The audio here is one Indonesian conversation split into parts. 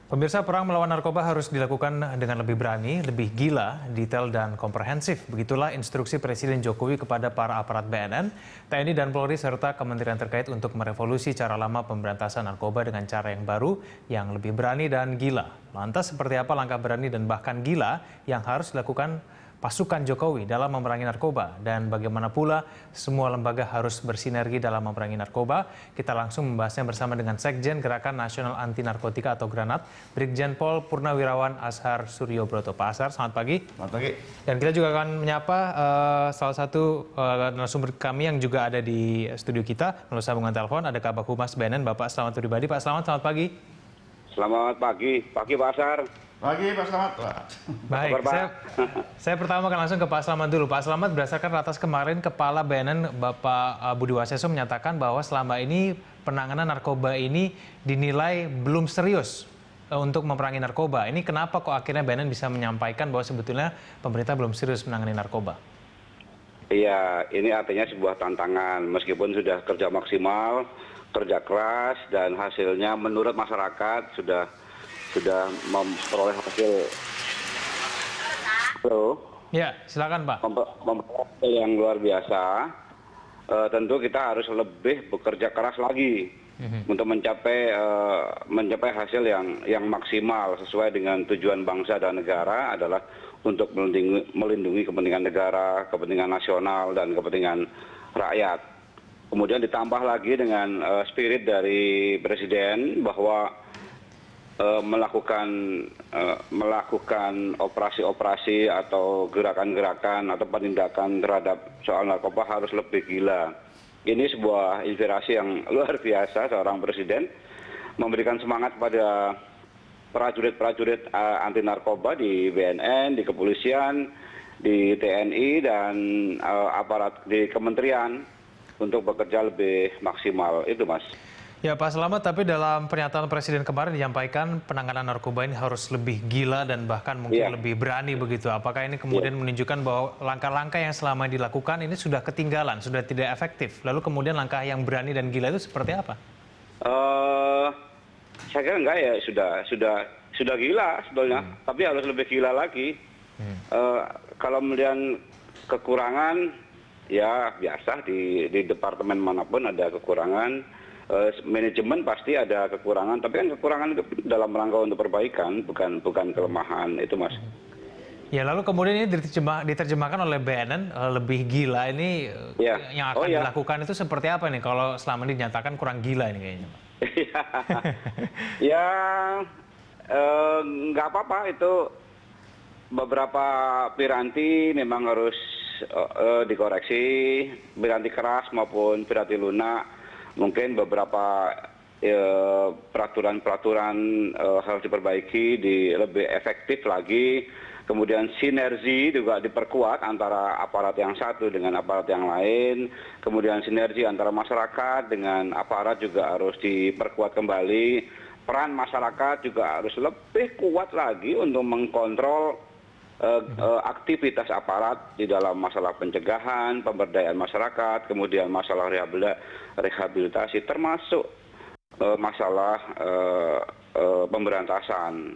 Pemirsa, perang melawan narkoba harus dilakukan dengan lebih berani, lebih gila, detail, dan komprehensif. Begitulah instruksi Presiden Jokowi kepada para aparat BNN, TNI, dan Polri, serta kementerian terkait untuk merevolusi cara lama pemberantasan narkoba dengan cara yang baru, yang lebih berani dan gila. Lantas, seperti apa langkah berani dan bahkan gila yang harus dilakukan pasukan Jokowi dalam memerangi narkoba, dan bagaimana pula semua lembaga harus bersinergi dalam memerangi narkoba? Kita langsung membahasnya bersama dengan Sekjen Gerakan Nasional Anti Narkotika atau Granat, Brigjen Pol Purnawirawan Ashar Suryobroto. Pak Ashar, selamat pagi. Selamat pagi. Dan kita juga akan menyapa salah satu narasumber kami yang juga ada di studio kita melalui sambungan telepon. Ada Kabag Humas BNN, Bapak Slamet Pribadi. Pak Slamet, selamat pagi. Selamat pagi, Pak Ashar. Pagi Pak Slamet. Baik, saya pertama akan langsung ke Pak Slamet dulu. Pak Slamet, berdasarkan ratas kemarin, Kepala BNN Bapak Budi Waseso menyatakan bahwa selama ini penanganan narkoba ini dinilai belum serius untuk memerangi narkoba. Ini kenapa kok akhirnya BNN bisa menyampaikan bahwa sebetulnya pemerintah belum serius menangani narkoba? Iya, ini artinya sebuah tantangan. Meskipun sudah kerja maksimal, kerja keras, dan hasilnya menurut masyarakat sudah memperoleh hasil. Halo? Ya, silakan Pak. Memperoleh hasil yang luar biasa. Tentu kita harus lebih bekerja keras lagi untuk mencapai hasil yang maksimal sesuai dengan tujuan bangsa dan negara adalah untuk melindungi kepentingan negara, kepentingan nasional, dan kepentingan rakyat. Kemudian ditambah lagi dengan spirit dari Presiden bahwa melakukan operasi-operasi atau gerakan-gerakan atau penindakan terhadap soal narkoba harus lebih gila. Ini sebuah inspirasi yang luar biasa seorang presiden memberikan semangat pada prajurit-prajurit anti narkoba di BNN, di kepolisian, di TNI, dan aparat di kementerian untuk bekerja lebih maksimal. Itu, Mas. Ya Pak Slamet, tapi dalam pernyataan Presiden kemarin disampaikan penanganan narkoba ini harus lebih gila dan bahkan mungkin lebih berani begitu. Apakah ini kemudian menunjukkan bahwa langkah-langkah yang selama dilakukan ini sudah ketinggalan, sudah tidak efektif? Lalu kemudian langkah yang berani dan gila itu seperti apa? Saya kira enggak ya, sudah gila sebetulnya, tapi harus lebih gila lagi. Kalau kemudian kekurangan, ya biasa di departemen manapun ada kekurangan. Manajemen pasti ada kekurangan, tapi kan kekurangan itu dalam rangka untuk perbaikan, bukan kelemahan, itu Mas. Ya, lalu kemudian ini diterjemahkan oleh BNN lebih gila ini yang akan dilakukan itu seperti apa nih kalau selama ini dinyatakan kurang gila ini kayaknya Pak? Ya nggak apa-apa, itu beberapa piranti memang harus dikoreksi, piranti keras maupun piranti lunak. Mungkin beberapa peraturan-peraturan harus diperbaiki, lebih efektif lagi. Kemudian sinergi juga diperkuat antara aparat yang satu dengan aparat yang lain. Kemudian sinergi antara masyarakat dengan aparat juga harus diperkuat kembali. Peran masyarakat juga harus lebih kuat lagi untuk mengkontrol aktivitas aparat di dalam masalah pencegahan, pemberdayaan masyarakat, kemudian masalah rehabilitasi, termasuk masalah pemberantasan.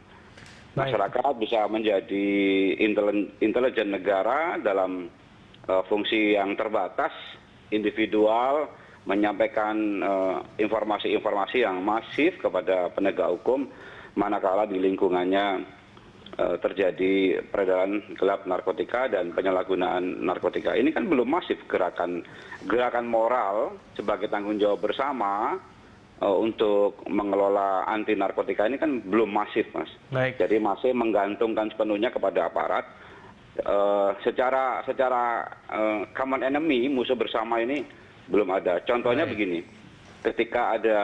Masyarakat bisa menjadi intelijen negara dalam fungsi yang terbatas, individual, menyampaikan informasi-informasi yang masif kepada penegak hukum, manakala di lingkungannya terjadi peredaran gelap narkotika dan penyalahgunaan narkotika. Ini kan belum masif gerakan moral sebagai tanggung jawab bersama untuk mengelola anti narkotika ini kan belum masif, Mas. Baik. Jadi masih menggantungkan sepenuhnya kepada aparat. Secara common enemy, musuh bersama ini belum ada. Contohnya begini, ketika ada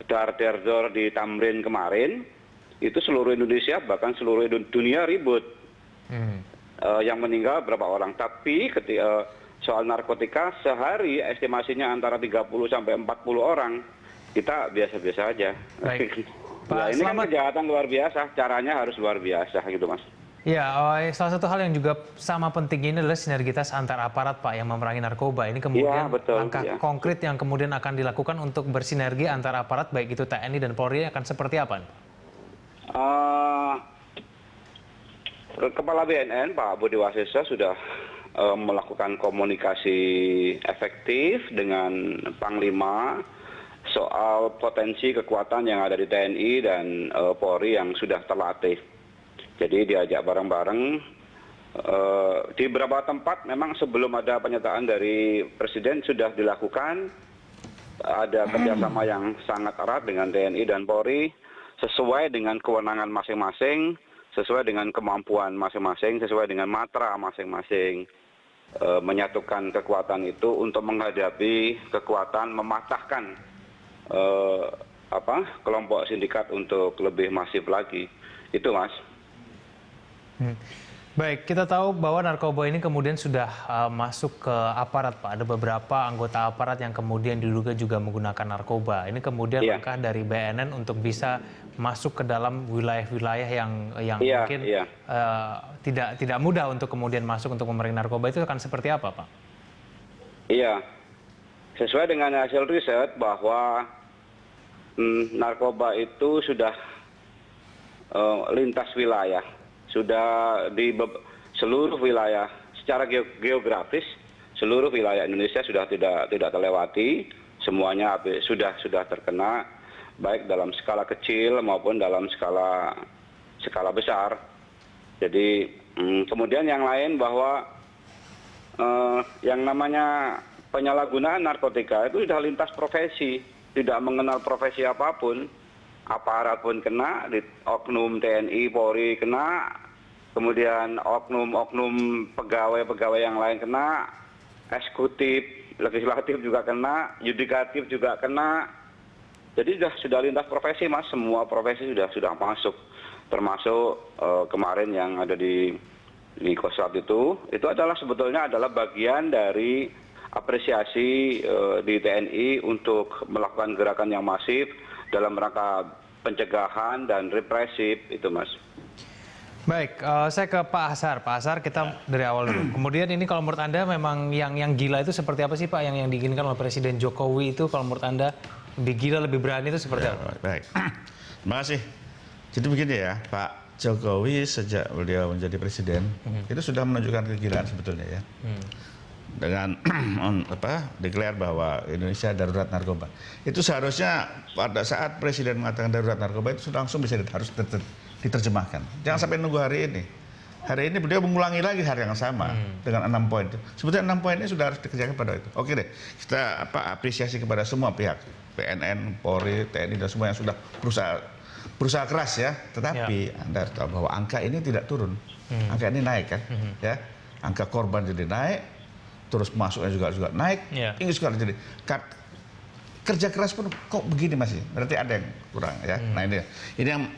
dar-der-dor di Tamrin kemarin, itu seluruh Indonesia bahkan seluruh dunia ribut. Yang meninggal berapa orang, tapi ketika soal narkotika sehari estimasinya antara 30 sampai 40 orang, kita biasa-biasa aja. Baik. Ya, ini kan kejahatan luar biasa, caranya harus luar biasa gitu Mas. Ya, salah satu hal yang juga sama penting ini adalah sinergitas antar aparat Pak yang memerangi narkoba. Ini kemudian betul, langkah ya. konkret yang kemudian akan dilakukan untuk bersinergi antar aparat baik itu TNI dan Polri akan seperti apa? Kepala BNN Pak Budi Waseso sudah melakukan komunikasi efektif dengan Panglima soal potensi kekuatan yang ada di TNI dan Polri yang sudah terlatih. Jadi diajak bareng-bareng di beberapa tempat memang sebelum ada pernyataan dari Presiden sudah dilakukan ada kerjasama yang sangat erat dengan TNI dan Polri sesuai dengan kewenangan masing-masing, sesuai dengan kemampuan masing-masing, sesuai dengan matra masing-masing. Menyatukan kekuatan itu untuk menghadapi kekuatan mematahkan kelompok sindikat untuk lebih masif lagi. Itu Mas. Baik, kita tahu bahwa narkoba ini kemudian sudah masuk ke aparat Pak. Ada beberapa anggota aparat yang kemudian diduga juga menggunakan narkoba. Ini kemudian langkah dari BNN untuk bisa masuk ke dalam wilayah-wilayah yang mungkin tidak mudah untuk kemudian masuk untuk memerangi narkoba. Itu akan seperti apa Pak? Iya, sesuai dengan hasil riset bahwa narkoba itu sudah lintas wilayah. Sudah di seluruh wilayah secara geografis seluruh wilayah Indonesia sudah tidak terlewati, semuanya sudah terkena baik dalam skala kecil maupun dalam skala besar. Jadi kemudian yang lain bahwa yang namanya penyalahgunaan narkotika itu sudah lintas profesi, tidak mengenal profesi apapun. Aparat pun kena, oknum TNI, Polri kena, kemudian oknum pegawai-pegawai yang lain kena, eksekutif, legislatif juga kena, yudikatif juga kena. Jadi sudah lintas profesi Mas, semua profesi sudah masuk, termasuk kemarin yang ada di Kostrad itu adalah sebetulnya adalah bagian dari apresiasi di TNI untuk melakukan gerakan yang masif dalam rangka pencegahan dan represif itu Mas. Baik, saya ke Pak Hasar. Pak Hasar, kita dari awal dulu. Kemudian ini kalau menurut Anda memang yang gila itu seperti apa sih Pak? Yang diinginkan oleh Presiden Jokowi itu kalau menurut Anda lebih gila, lebih berani itu seperti apa? Baik, terima kasih. Jadi begini ya, Pak Jokowi sejak beliau menjadi presiden itu sudah menunjukkan kegilaan sebetulnya ya. Dengan declare bahwa Indonesia darurat narkoba. Itu seharusnya pada saat Presiden mengatakan darurat narkoba itu sudah langsung bisa harus diterjemahkan. Jangan sampai nunggu hari ini. Hari ini beliau mengulangi lagi hal yang sama dengan 6 poin itu. Sebetulnya 6 poin ini sudah harus dikerjakan pada itu. Oke deh, kita apresiasi kepada semua pihak, BNN, Polri, TNI dan semua yang sudah berusaha keras ya. Tetapi Anda harus tahu bahwa angka ini tidak turun. Angka ini naik kan, ya. Angka korban jadi naik. Terus masuknya juga naik, ini sekali jadi kerja keras pun kok begini masih, berarti ada yang kurang ya. Nah ini yang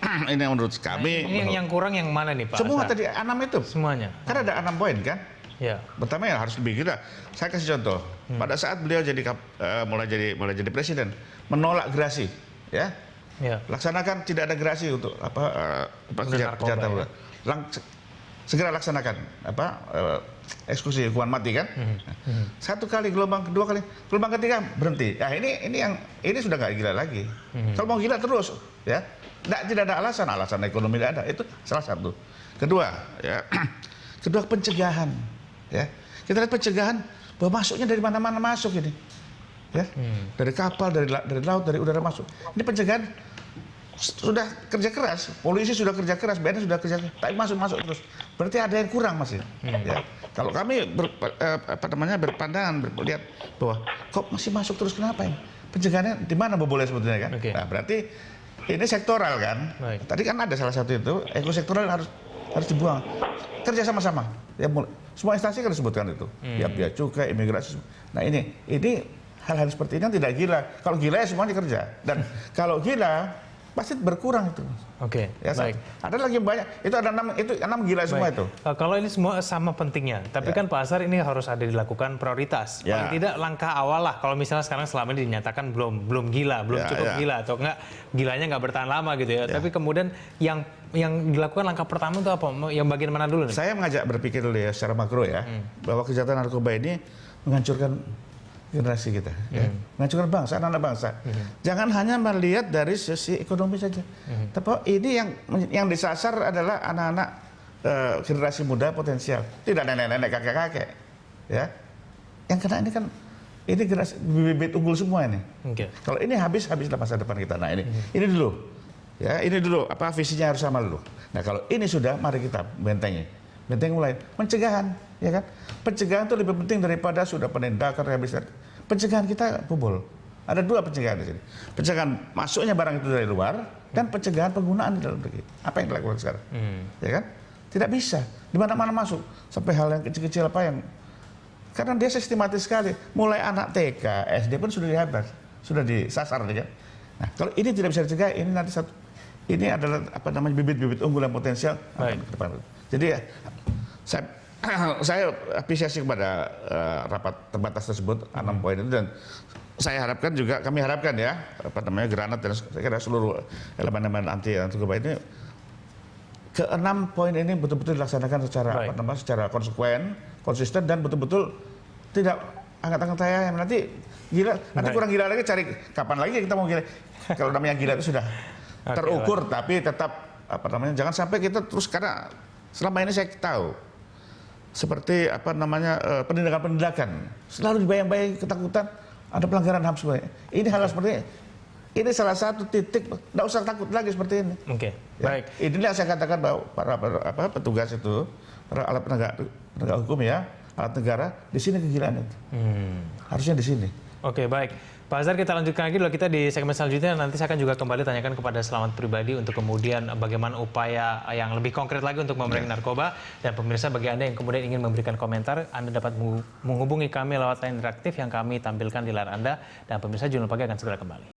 menurut kami. Ini yang kurang yang mana nih Pak? Semua tadi 6 itu. Semuanya. Kan ada 6 poin kan? Ya. Pertama ya harus lebih gila. Saya kasih contoh. Pada saat beliau mulai jadi presiden, menolak gerasi, ya. Laksanakan tidak ada gerasi untuk kejahatan. Segera laksanakan eksekusi hukuman mati kan. Satu kali, gelombang kedua kali, gelombang ketiga berhenti. Nah ini sudah nggak gila lagi. Kalau mau gila terus ya, tidak ada alasan ekonomi tidak ada. Itu salah satu. Kedua ya, kedua pencegahan ya. Kita lihat pencegahan bahwa masuknya dari mana-mana masuk ini ya, dari kapal, dari laut, dari udara masuk. Ini pencegahan sudah kerja keras, polisi sudah kerja keras, BNN sudah kerja keras, tapi masuk terus. Berarti ada yang kurang masih. Ya. Kalau kami berpandangan melihat bahwa kok masih masuk terus, kenapa ini? Pencegahannya di mana boleh sebetulnya kan? Nah, berarti ini sektoral kan? Tadi kan ada salah satu itu ekosektoral harus dibuang. Kerja sama-sama. Ya, semua instansi kan disebutkan itu. Ya, biaya cukai, imigrasi. Nah ini hal-hal seperti ini kan tidak gila. Kalau gila ya semuanya kerja. Dan kalau gila pasti berkurang itu. Oke, ya, baik. Ada lagi banyak. Itu ada 6 gila semua itu. Kalau ini semua sama pentingnya, tapi kan Pak Hasar ini harus ada dilakukan prioritas. Paling tidak langkah awal lah. Kalau misalnya sekarang selama ini dinyatakan belum gila, belum cukup gila atau enggak gilanya nggak bertahan lama gitu ya. Tapi kemudian yang yang dilakukan langkah pertama itu apa? Yang bagian mana dulu nih? Saya mengajak berpikir dulu ya secara makro ya, bahwa kejahatan narkoba ini menghancurkan generasi kita, ya. Menghancurkan bangsa, anak-anak bangsa. Jangan hanya melihat dari sisi ekonomi saja, tapi ini yang disasar adalah anak-anak generasi muda potensial, tidak nenek-nenek, kakek-kakek, ya. Yang kena ini kan ini generasi bibit unggul semua ini. Kalau ini habislah masa depan kita. Nah ini dulu, ya ini dulu apa visinya harus sama dulu. Nah kalau ini sudah, mari kita bentengi mulai pencegahan, ya kan? Pencegahan itu lebih penting daripada sudah penindakan, rehabilitasi. Pencegahan kita bobol. Ada dua pencegahan di sini. Pencegahan masuknya barang itu dari luar dan pencegahan penggunaan di dalam negeri. Apa yang dilakukan sekarang? Ya kan? Tidak bisa. Di mana-mana masuk. Sampai hal yang kecil-kecil apa yang karena dia sistematis sekali. Mulai anak TK, SD pun sudah dihabis, sudah disasar, ya kan? Nah, kalau ini tidak bisa dicegah, ini nanti ini adalah apa namanya bibit-bibit unggul yang potensial ke depan. Jadi ya, saya apresiasi kepada rapat terbatas tersebut 6 poin itu, dan saya harapkan juga, kami harapkan ya, apa namanya Granat dan saya kira seluruh elemen-elemen anti narkoba ini ke-6 poin ini betul-betul dilaksanakan secara apa namanya secara konsisten dan betul-betul tidak angkat-angkat saya yang nanti gila, nanti kurang gila lagi, cari kapan lagi kita mau gila. Kalau namanya gila itu sudah terukur, tapi tetap apa namanya jangan sampai kita terus, karena selama ini saya tahu seperti apa namanya penindakan selalu dibayang-bayangi ketakutan ada pelanggaran HAM sebenarnya. Ini hal seperti ini salah satu titik, tidak usah takut lagi seperti ini. Baik. Inilah saya katakan bahwa para petugas itu, para alat penegak hukum ya, alat negara, di sini kegilaan itu. Harusnya di sini. Baik. Pak Azhar, kita lanjutkan lagi dulu, kita di segmen selanjutnya nanti saya akan juga kembali tanyakan kepada Selamat pribadi untuk kemudian bagaimana upaya yang lebih konkret lagi untuk memerangi narkoba. Dan pemirsa, bagi Anda yang kemudian ingin memberikan komentar, Anda dapat menghubungi kami lewat line interaktif yang kami tampilkan di layar Anda. Dan pemirsa, Jurnal Pagi akan segera kembali.